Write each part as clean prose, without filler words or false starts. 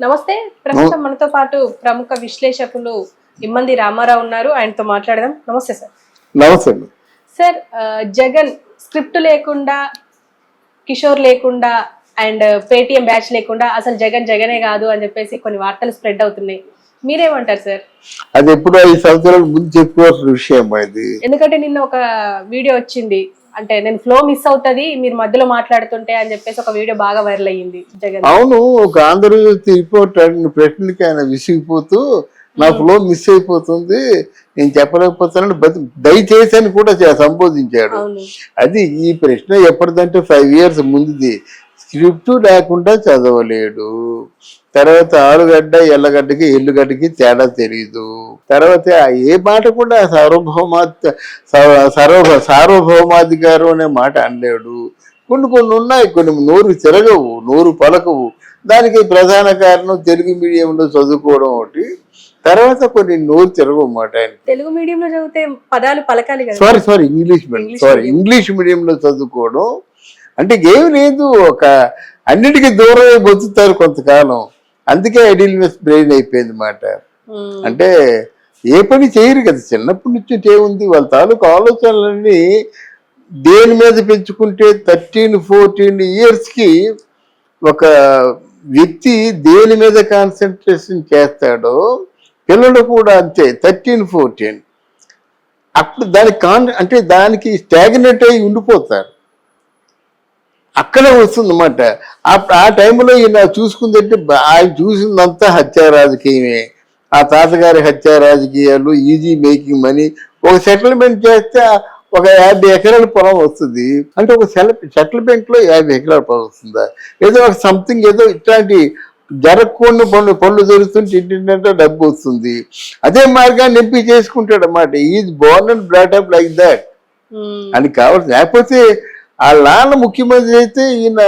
నమస్తే. ప్రస్తుతం మనతో పాటు ప్రముఖ విశ్లేషకులు ఇమ్మంది రామారావు ఉన్నారు. ఆయనతో మాట్లాడదాం. నమస్తే సార్. నమస్తే సార్, జగన్ స్క్రిప్ట్ లేకుండా, కిషోర్ లేకుండా అండ్ పేటిఎం బ్యాచ్ లేకుండా అసలు జగన్ జగనే కాదు అని చెప్పేసి కొన్ని వార్తలు స్ప్రెడ్ అవుతున్నాయి. మీరేమంటారు సార్? అది ఎప్పుడు 5 సంవత్సరాల ముందు చెప్పుకోవాల్సిన విషయం అది. ఎందుకంటే నిన్న ఒక వీడియో వచ్చింది, అంటే నేను ఫ్లో మిస్ అవుతుంది మీరు మధ్యలో మాట్లాడుతుంటే అని చెప్పేసి ఒక వీడియో బాగా వైరల్ అయ్యింది జగన్. అవును, ఒక ఆంధ్రజ్యోతి రిపోర్టర్ ప్రశ్నలకి ఆయన విసిగిపోతూ నా ఫ్లో మిస్ అయిపోతుంది, నేను చెప్పలేకపోతున్నాను, దయచేసి అని కూడా సంబోధించాడు. అది ఈ ప్రశ్న ఎప్పటిదంటే 5 years ముందుది. స్క్రిప్ట్ లేకుండా చదవలేడు. తర్వాత ఆలుగడ్డ ఎల్లగడ్డకి ఎల్లుగడ్డకి తేడా తెలియదు. తర్వాత ఏ మాట కూడా సార్వభౌమాధికారం అనే మాట అనలేడు. కొన్ని ఉన్నాయి, కొన్ని నోరు తిరగవు, నోరు పలకవు. దానికి ప్రధాన కారణం తెలుగు మీడియంలో చదువుకోవడం ఒకటి, తర్వాత కొన్ని నోరు తిరగవు మాట. ఆయన తెలుగు మీడియంలో చదివితే పదాలు పలకాలి కదా. సారీ ఇంగ్లీష్ మీడియంలో చదువుకోవడం అంటే ఏమి లేదు, ఒక అన్నిటికీ దూరమే బతుకుతారు కొంతకాలం. అందుకే ఐడియల్నెస్ బ్రెయిన్ అయిపోయింది మాట. అంటే ఏ పని చేయరు కదా, చిన్నప్పటి నుంచి ఏముంది, వాళ్ళ తాలూకు ఆలోచనలన్నీ దేని మీద పెంచుకుంటే 13-14 yearsకి ఒక వ్యక్తి దేని మీద కాన్సన్ట్రేషన్ చేస్తాడో పిల్లలు కూడా అంతే. 13-14 అప్పుడు దానికి దానికి స్టాగ్నెట్ అయి ఉండిపోతారు. అక్కడే వస్తుందన్నమాట. ఆ టైంలో ఈయన చూసుకుందంటే ఆయన చూసిందంతా హత్యా రాజకీయమే. ఆ తాతగారి హత్యా రాజకీయాలు, ఈజీ మేకింగ్ మనీ. ఒక సెటిల్మెంట్ చేస్తే ఒక 50 ఎకరాల పొలం వస్తుంది అంటే, ఒక సెటిల్మెంట్ లో 50 ఎకరాల పొలం వస్తుందా? ఏదో ఒక సంథింగ్ ఏదో ఇట్లాంటి జరగకుండా పనులు జరుగుతుంటే ఇంటింటే డబ్బు వస్తుంది. అదే మార్గాన్ని ఎంపీ చేసుకుంటాడు అన్నమాట. Is Born and brought up like that అని కావాలి. లేకపోతే ఆ నాన్న ముఖ్యమంత్రి అయితే ఈయన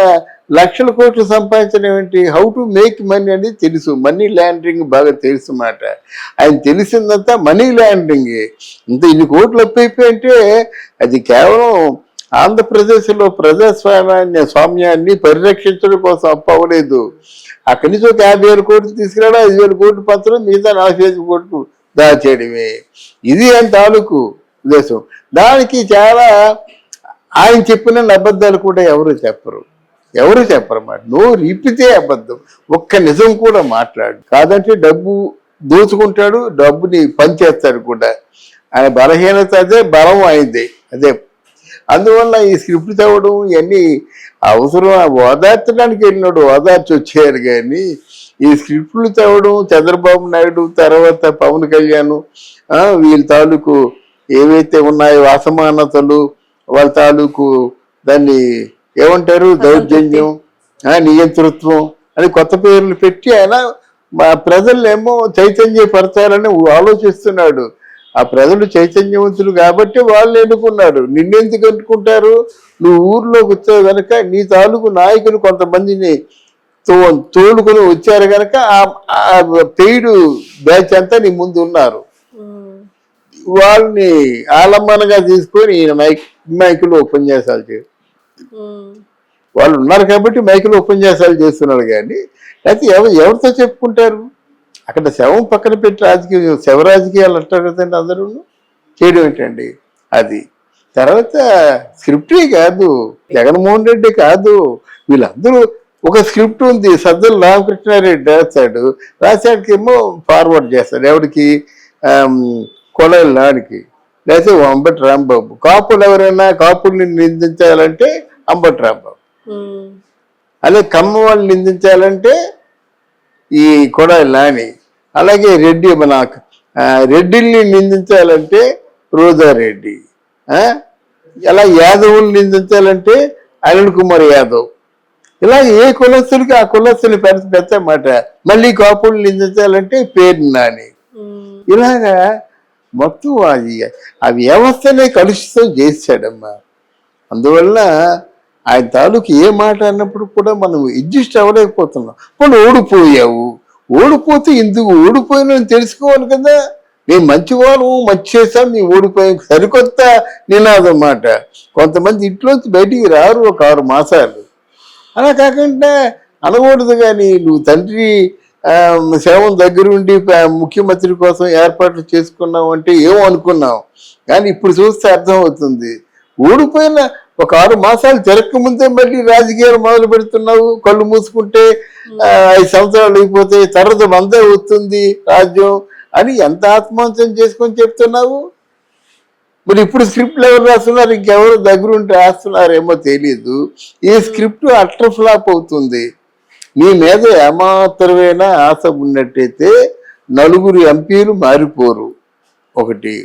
లక్షల కోట్లు సంపాదించడం ఏంటి, హౌ టు మేక్ మనీ అనేది తెలుసు. మనీ లాండరింగ్ బాగా తెలుసు మాట. ఆయన తెలిసిందంతా మనీ లాండరింగ్. ఇంత ఇన్ని కోట్లు అప్పైపోయింటే అది కేవలం ఆంధ్రప్రదేశ్లో స్వామ్యాన్ని పరిరక్షించడం కోసం అప్పవలేదు. అక్కడి నుంచి ఒక 50,000 కోట్లు తీసుకురావడం, 5,000 కోట్లు పంచడం, మిగతా 45 కోట్లు దాచేయడమే. ఇది ఆయన తాలూకు ఉద్దేశం. దానికి చాలా ఆయన చెప్పిన అబద్ధాలు కూడా ఎవరు చెప్పరు అన్నమాట. నోరు ఇప్పితే అబద్ధం, ఒక్క నిజం కూడా మాట్లాడు. కాదంటే డబ్బు దోచుకుంటాడు, డబ్బుని పనిచేస్తాడు కూడా. ఆయన బలహీనత అదే, బలం అయింది అదే. అందువల్ల ఈ స్క్రిప్ట్ చదవడం ఇవన్నీ అవసరం. ఓదార్చడానికి వెళ్ళినాడు, ఓదార్చి వచ్చారు. కానీ ఈ స్క్రిప్ట్లు చదవడం చంద్రబాబు నాయుడు తర్వాత పవన్ కళ్యాణ్ వీళ్ళ తాలూకు ఏవైతే ఉన్నాయో అసమానతలు, వాళ్ళ తాలూకు దాన్ని ఏమంటారు, దౌర్జన్యం, నియంతృత్వం అని కొత్త పేర్లు పెట్టి ఆయన ప్రజలనేమో చైతన్యపరచాలని ఆలోచిస్తున్నాడు. ఆ ప్రజలు చైతన్యవంతులు కాబట్టి వాళ్ళు ఎన్నుకున్నారు. నిన్నెందుకు ఎన్నుకుంటారు? నువ్వు ఊర్లోకి వచ్చావు కనుక నీ తాలూకు నాయకులు కొంతమందిని తోలుకొని వచ్చారు కనుక ఆ పెయిడ్ బ్యాచ్ అంతా నీ ముందు ఉన్నారు. వాళ్ళని ఆలంబనగా తీసుకొని ఈయన మైకులు ఉపన్యాసాలు వాళ్ళు ఉన్నారు కాబట్టి మైకులు ఉపన్యాసాలు చేస్తున్నారు. కానీ అయితే ఎవరితో చెప్పుకుంటారు? అక్కడ శవం పక్కన పెట్టి శవ రాజకీయాలు అంటారు కదండి అందరూ. చేయడం ఏంటండి అది. తర్వాత స్క్రిప్టే కాదు, జగన్మోహన్ రెడ్డి కాదు, వీళ్ళందరూ ఒక స్క్రిప్ట్ ఉంది. సజ్జల రామకృష్ణారెడ్డి రాశాడికేమో ఫార్వర్డ్ చేస్తాడు. ఎవరికి? కొడాలి నానికి, లేకపోతే అంబటి రాంబాబు. కాపులు ఎవరైనా కాపుల్ని నిందించాలంటే అంబటి రాంబాబు, అలాగే కమ్మ వాళ్ళు నిందించాలంటే ఈ కొడాలి నాని, అలాగే రెడ్డిల్ని నిందించాలంటే రోజారెడ్డి, అలా యాదవుల్ని నిందించాలంటే అనిల్ కుమార్ యాదవ్. ఇలా ఏ కులస్తులకి ఆ కులస్తుని పెద్దమాట. మళ్ళీ కాపుల్ని నిందించాలంటే పేరు నాని. ఇలాగా మొత్తం ఆ వ్యవస్థనే కలుషితం చేశాడమ్మా. అందువల్ల ఆయన తాలూకు ఏ మాట అన్నప్పుడు కూడా మనం అడ్జస్ట్ అవ్వలేకపోతున్నాం. మనం ఓడిపోతే ఎందుకు ఓడిపోయినా తెలుసుకోవాలి కదా. మేము మంచివాళ్ళము, మంచి చేసాం, మేము ఓడిపోయాం, సరికొత్త నినాదం మాట. కొంతమంది ఇంట్లోంచి బయటికి రారు ఒక 6 మాసాలు. అలా కాకుండా అనకూడదు. కానీ నువ్వు తండ్రి శవం దగ్గరుండి ముఖ్యమంత్రి కోసం ఏర్పాట్లు చేసుకున్నాం అంటే ఏమో అనుకున్నాం, కానీ ఇప్పుడు చూస్తే అర్థం అవుతుంది. ఓడిపోయిన ఒక 6 మాసాలు తిరక్క ముందే మళ్ళీ రాజకీయాలు మొదలు పెడుతున్నావు. కళ్ళు మూసుకుంటే 5 సంవత్సరాలు అయిపోతే తర్వాత మందే వస్తుంది రాజ్యం అని ఎంత ఆత్మహత్యం చేసుకొని చెప్తున్నావు. మరి ఇప్పుడు స్క్రిప్ట్లు ఎవరు రాస్తున్నారు? ఇంకెవరు దగ్గరుంటే రాస్తున్నారేమో తెలియదు. ఈ స్క్రిప్ట్ అట్టర్ ఫ్లాప్ అవుతుంది. నీ మీద ఏమాత్రమైన ఆశ ఉన్నట్టయితే 4 ఎంపీలు మారిపోరు. ఒకటి,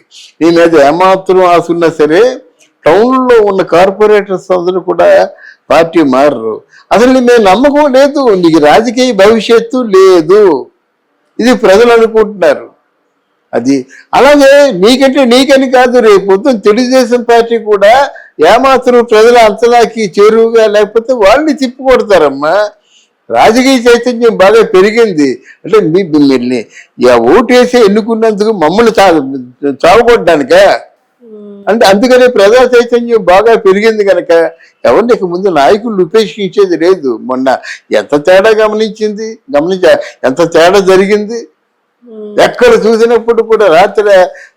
నీ మీద ఏమాత్రం ఆశ ఉన్నా సరే టౌన్లో ఉన్న కార్పొరేటర్స్ అందరూ కూడా పార్టీ మారరు. అసలు నీ మీద నమ్మకం లేదు, నీకు రాజకీయ భవిష్యత్తు లేదు, ఇది ప్రజలు అనుకుంటున్నారు. అది అలాగే నీకని కాదు, రేపు పొద్దున తెలుగుదేశం పార్టీ కూడా ఏమాత్రం ప్రజల అంచనాకి చేరువుగా లేకపోతే వాళ్ళని తిప్పికొడతారమ్మా. రాజకీయ చైతన్యం బాగా పెరిగింది అంటే మిమ్మల్ని ఓటేసి ఎన్నుకున్నందుకు మమ్మల్ని చావకొట్టడానిక అంటే అందుకనే ప్రజా చైతన్యం బాగా పెరిగింది కనుక ఎవరిని ముందు నాయకులు ఉపేక్షించేది లేదు. మొన్న ఎంత తేడా ఎంత తేడా జరిగింది. ఎక్కడ చూసినప్పుడు కూడా రాత్రి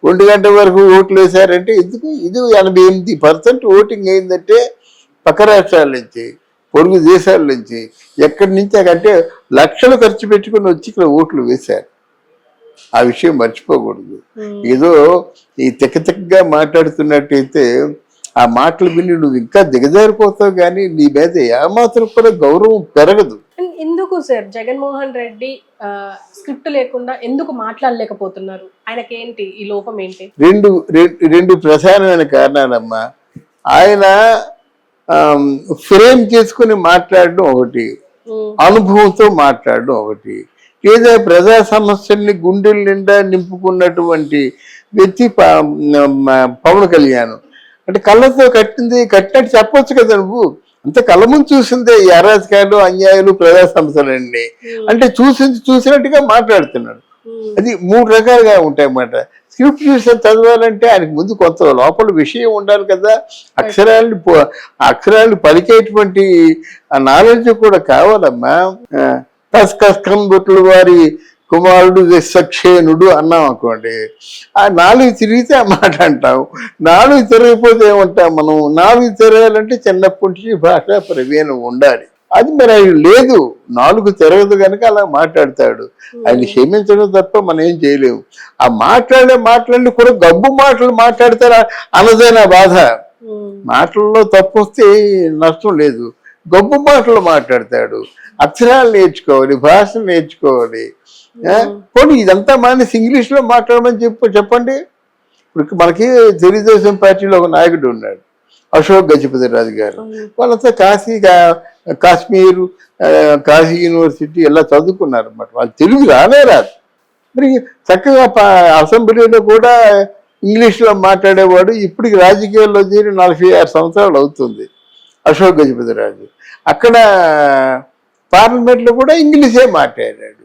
1 గంట వరకు ఓట్లు వేశారంటే ఎందుకు? ఇది 88% ఓటింగ్ అయిందంటే పక్క రాష్ట్రాల నుంచి, పొరుగు దేశాల నుంచి, ఎక్కడి నుంచి అంటే లక్షలు ఖర్చు పెట్టుకుని వచ్చి ఇక్కడ ఓట్లు వేశారు. ఆ విషయం మర్చిపోకూడదు. ఏదో ఈ తిక్కగా మాట్లాడుతున్నట్టయితే ఆ మాటలు విని నువ్వు ఇంకా దిగజారిపోతావు, కానీ నీ మీద ఏమాత్రం కూడా గౌరవం పెరగదు. ఎందుకు సార్ జగన్మోహన్ రెడ్డి స్క్రిప్ట్ లేకుండా ఎందుకు మాట్లాడలేకపోతున్నారు? ఆయనకేంటి ఈ లోపం ఏంటి? రెండు ప్రధానమైన కారణాలమ్మా. ఆయన ఫ్రేమ్ చేసుకుని మాట్లాడడం ఒకటి, అనుభవంతో మాట్లాడడం ఒకటి. ఏదో ప్రజా సమస్యల్ని గుండెల నిండా నింపుకున్నటువంటి వ్యక్తి పవన్ కళ్యాణ్. అంటే కళ్ళతో కట్టినట్టు చెప్పొచ్చు కదా నువ్వు. అంత కళ్ళ ముందు చూసిందే ఈ అరాజకాలు, అన్యాయాలు, ప్రజా సమస్యలన్నీ. అంటే చూసినట్టుగా మాట్లాడుతున్నాడు. అది 3 రకాలుగా ఉంటాయి అన్నమాట. స్క్రిప్ట్ చూసి చదవాలంటే ఆయనకు ముందు కొంత లోపల విషయం ఉండాలి కదా. అక్షరాలను పలికేటువంటి ఆ నాలెడ్జ్ కూడా కావాలమ్మా. కస్కంబుట్ల వారి కుమారుడు సక్షేనుడు అన్నాం అనుకోండి, ఆ 4 తిరిగితే ఆ మాట అంటాం. 4 తిరగకపోతే ఏమంటాం మనం? 4 తిరగాలంటే చిన్నప్పటి నుంచి భాషా ప్రవీణం ఉండాలి. అది మరి ఆయన లేదు, 4 తిరగదు కనుక అలా మాట్లాడతాడు. ఆయన క్షమించడం తప్ప మనం ఏం చేయలేము. ఆ మాట్లాడి కూడా గబ్బు మాటలు మాట్లాడతారా అన్నదే నా బాధ. మాటల్లో తప్పు వస్తే నష్టం లేదు, గబ్బు మాటలు మాట్లాడతాడు. అక్షరాలు నేర్చుకోవాలి, భాష నేర్చుకోవాలి. పోనీ ఇదంతా మానేసి ఇంగ్లీష్లో మాట్లాడమని చెప్పండి. ఇప్పుడు మనకి తెలుగుదేశం పార్టీలో ఒక నాయకుడు ఉన్నాడు, అశోక్ గజపతిరాజు గారు. వాళ్ళంతా కాశ్మీర్, కాశీ యూనివర్సిటీ ఇలా చదువుకున్నారు అన్నమాట. వాళ్ళు తెలుగు రాదు. మరి చక్కగా అసెంబ్లీలో కూడా ఇంగ్లీష్లో మాట్లాడేవాడు. ఇప్పటికి రాజకీయాల్లో చేరి 46 సంవత్సరాలు అవుతుంది అశోక్ గజపతిరాజు. అక్కడ పార్లమెంట్లో కూడా ఇంగ్లీషే మాట్లాడాడు.